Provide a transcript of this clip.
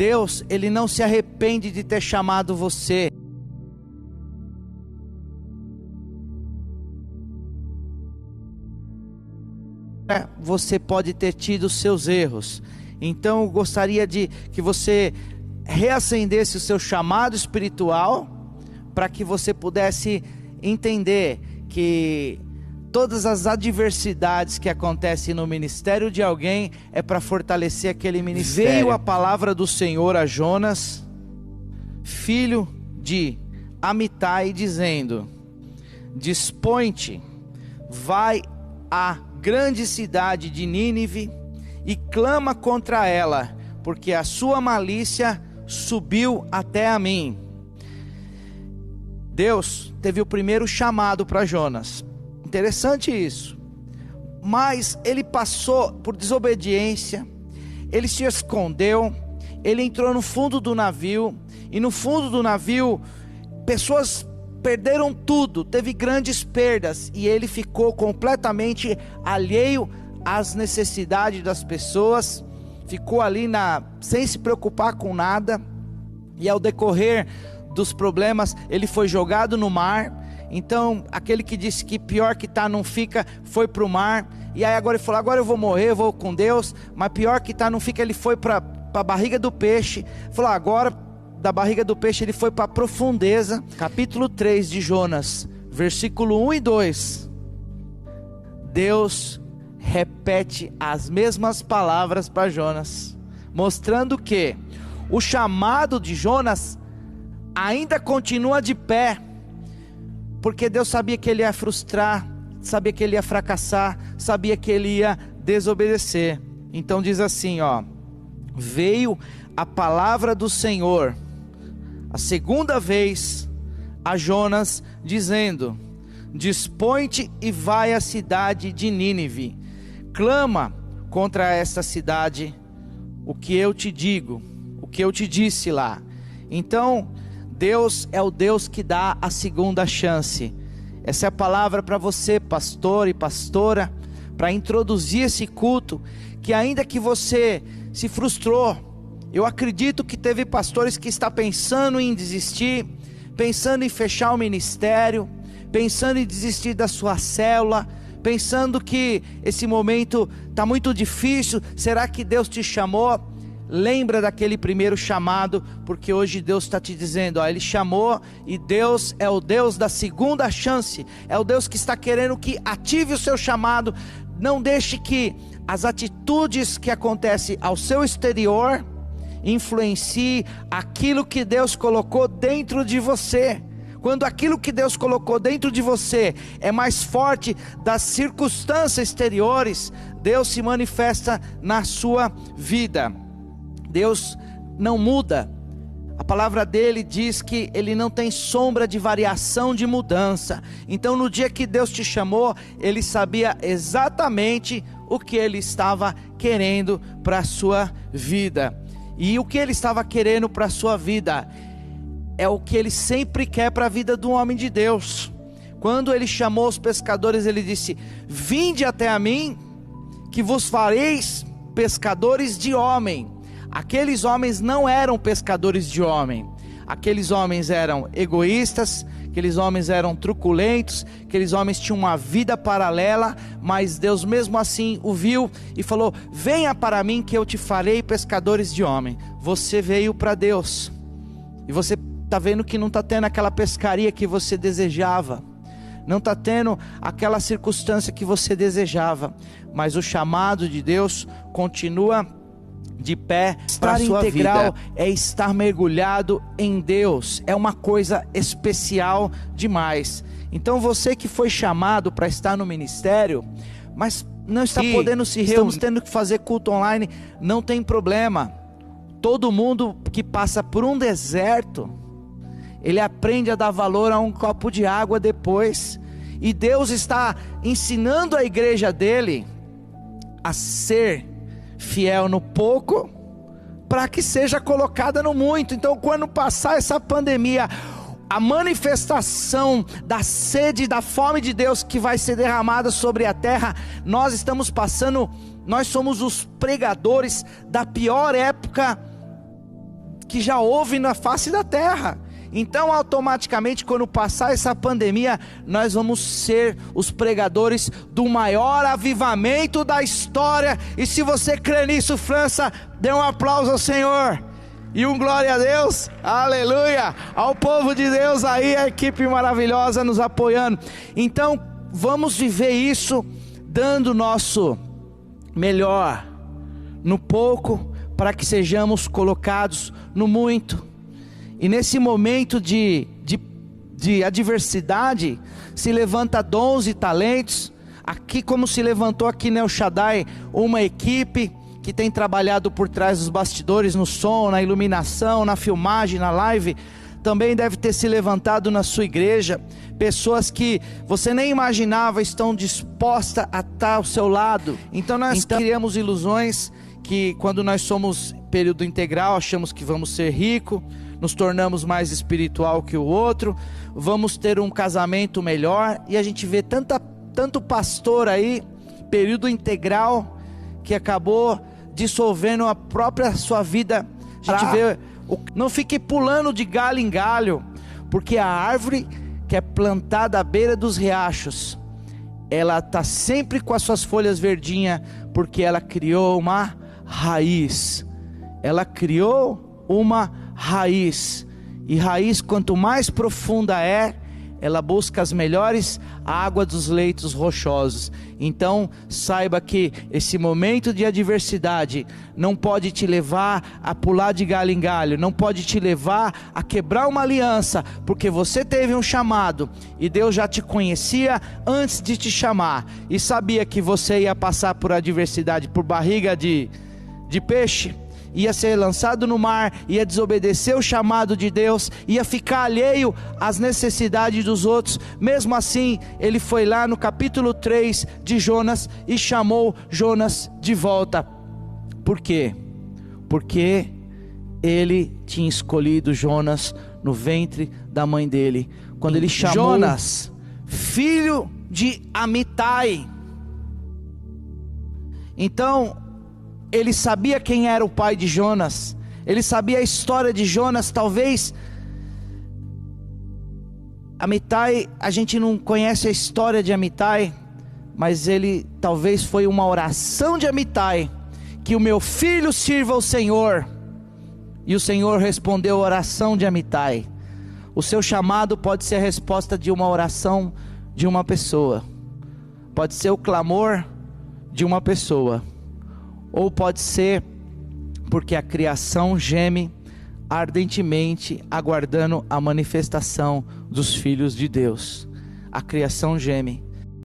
Deus, Ele não se arrepende de ter chamado você. Você pode ter tido seus erros. Então eu gostaria de que você reacendesse o seu chamado espiritual, para que você pudesse entender que todas as adversidades que acontecem no ministério de alguém é para fortalecer aquele ministério. Veio a palavra do Senhor a Jonas, filho de Amitai, dizendo: dispõe-te, vai à grande cidade de Nínive e clama contra ela, porque a sua malícia subiu até a mim. Deus teve o primeiro chamado para Jonas. Interessante isso. Mas ele passou por desobediência, ele se escondeu, ele entrou no fundo do navio, e no fundo do navio pessoas perderam tudo, teve grandes perdas, e ele ficou completamente alheio às necessidades das pessoas, ficou ali sem se preocupar com nada, e ao decorrer dos problemas, ele foi jogado no mar. Então, aquele que disse que pior que tá não fica, foi para o mar, e aí agora ele falou: agora eu vou morrer, eu vou com Deus, mas pior que tá não fica, ele foi para a barriga do peixe, falou: agora da barriga do peixe ele foi para a profundeza. Capítulo 3 de Jonas, versículo 1 e 2, Deus repete as mesmas palavras para Jonas, mostrando que o chamado de Jonas ainda continua de pé, porque Deus sabia que ele ia frustrar, sabia que ele ia fracassar, sabia que ele ia desobedecer. Então diz assim, veio a palavra do Senhor a segunda vez a Jonas, dizendo: dispõe-te e vai à cidade de Nínive, clama contra esta cidade o que eu te digo, o que eu te disse lá. Então Deus é o Deus que dá a segunda chance. Essa é a palavra para você, pastor e pastora, para introduzir esse culto, que ainda que você se frustrou, eu acredito que teve pastores que estão pensando em desistir, pensando em fechar o ministério, pensando em desistir da sua célula, pensando que esse momento está muito difícil. Será que Deus te chamou? Lembra daquele primeiro chamado, porque hoje Deus está te dizendo, Ele chamou, e Deus é o Deus da segunda chance, é o Deus que está querendo que ative o seu chamado. Não deixe que as atitudes que acontecem ao seu exterior influencie aquilo que Deus colocou dentro de você. Quando aquilo que Deus colocou dentro de você é mais forte das circunstâncias exteriores, Deus se manifesta na sua vida. Deus não muda. A palavra dele diz que ele não tem sombra de variação, de mudança. Então no dia que Deus te chamou, ele sabia exatamente o que ele estava querendo para a sua vida. E o que ele estava querendo para a sua vida é o que ele sempre quer para a vida do homem de Deus. Quando ele chamou os pescadores, ele disse: vinde até a mim, que vos fareis pescadores de homem. Aqueles homens não eram pescadores de homem. Aqueles homens eram egoístas, aqueles homens eram truculentos, aqueles homens tinham uma vida paralela, mas Deus mesmo assim o viu e falou: venha para mim que eu te farei pescadores de homem. Você veio para Deus, e você está vendo que não está tendo aquela pescaria que você desejava, não está tendo aquela circunstância que você desejava, mas o chamado de Deus continua de pé para a sua vida. É estar mergulhado em Deus, é uma coisa especial demais. Então você que foi chamado para estar no ministério, mas não está podendo se reunir, estamos tendo que fazer culto online, não tem problema. Todo mundo que passa por um deserto, ele aprende a dar valor a um copo de água depois. E Deus está ensinando a igreja dele a ser fiel no pouco, para que seja colocada no muito. Então quando passar essa pandemia, a manifestação da sede e da fome de Deus que vai ser derramada sobre a terra, nós estamos passando, nós somos os pregadores da pior época que já houve na face da terra. Então, automaticamente, quando passar essa pandemia, nós vamos ser os pregadores do maior avivamento da história. E se você crê nisso, França, dê um aplauso ao Senhor e um glória a Deus, aleluia, ao povo de Deus aí, a equipe maravilhosa nos apoiando. Então, vamos viver isso, dando o nosso melhor no pouco, para que sejamos colocados no muito. E nesse momento de adversidade, se levanta dons e talentos, aqui como se levantou aqui no El Shaddai, uma equipe que tem trabalhado por trás dos bastidores, no som, na iluminação, na filmagem, na live. Também deve ter se levantado na sua igreja, pessoas que você nem imaginava estão dispostas a estar ao seu lado. Então nós criamos ilusões que quando nós somos período integral, achamos que vamos ser ricos, nos tornamos mais espiritual que o outro, vamos ter um casamento melhor, e a gente vê tanto pastor aí, período integral, que acabou dissolvendo a própria sua vida. A gente vê, não fique pulando de galho em galho, porque a árvore que é plantada à beira dos riachos, ela está sempre com as suas folhas verdinhas, porque ela criou uma raiz. Ela criou uma raiz, e raiz quanto mais profunda é, ela busca as melhores águas dos leitos rochosos. Então saiba que esse momento de adversidade não pode te levar a pular de galho em galho, não pode te levar a quebrar uma aliança, porque você teve um chamado, e Deus já te conhecia antes de te chamar, e sabia que você ia passar por adversidade, por barriga de peixe, ia ser lançado no mar, ia desobedecer o chamado de Deus, ia ficar alheio às necessidades dos outros. Mesmo assim, ele foi lá no capítulo 3 de Jonas e chamou Jonas de volta. Por quê? Porque ele tinha escolhido Jonas no ventre da mãe dele, quando ele chamou Jonas, filho de Amitai. Então ele sabia quem era o pai de Jonas, ele sabia a história de Jonas. Talvez Amitai, a gente não conhece a história de Amitai, mas ele talvez foi uma oração de Amitai, que o meu filho sirva ao Senhor, e o Senhor respondeu a oração de Amitai. O seu chamado pode ser a resposta de uma oração de uma pessoa, pode ser o clamor de uma pessoa, ou pode ser porque a criação geme ardentemente, aguardando a manifestação dos filhos de Deus. A criação geme.